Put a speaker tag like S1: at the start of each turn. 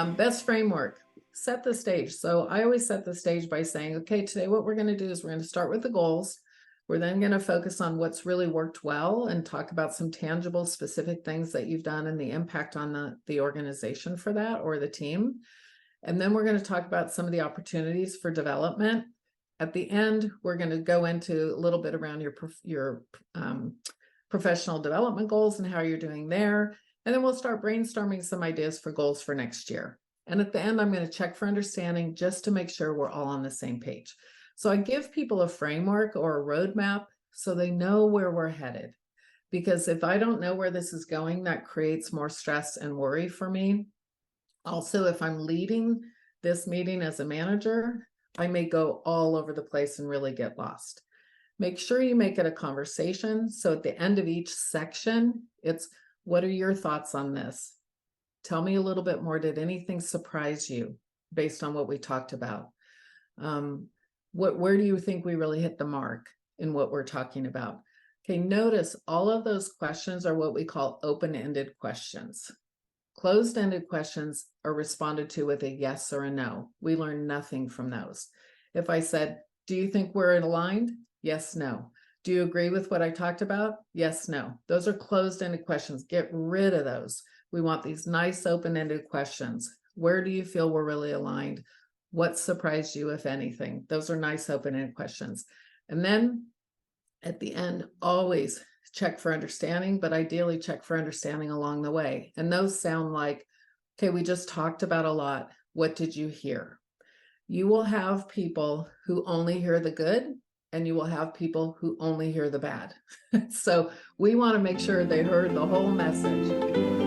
S1: Best framework, set the stage. So I always set the stage by saying, okay, today what we're going to do is we're going to start with the goals. We're then going to focus on what's really worked well and talk about some tangible, specific things that you've done and the impact on the organization for that or the team. And then we're going to talk about some of the opportunities for development. At the end, we're going to go into a little bit around your professional development goals and how you're doing there. And then we'll start brainstorming some ideas for goals for next year. And at the end, I'm going to check for understanding just to make sure we're all on the same page. So I give people a framework or a roadmap so they know where we're headed. Because if I don't know where this is going, that creates more stress and worry for me. Also, if I'm leading this meeting as a manager, I may go all over the place and really get lost. Make sure you make it a conversation. So at the end of each section, it's, what are your thoughts on this? Tell me a little bit more. Did anything surprise you based on what we talked about? Where do you think we really hit the mark in what we're talking about? Okay, notice all of those questions are what we call open-ended questions. Closed-ended questions are responded to with a yes or a no. We learn nothing from those. If I said, do you think we're aligned? Yes, no. Do you agree with what I talked about? Yes, no. Those are closed-ended questions. Get rid of those. We want these nice open-ended questions. Where do you feel we're really aligned? What surprised you, if anything? Those are nice open-ended questions. And then at the end, always check for understanding, but ideally check for understanding along the way. And those sound like, okay, we just talked about a lot. What did you hear? You will have people who only hear the good, and you will have people who only hear the bad. So we want to make sure they heard the whole message.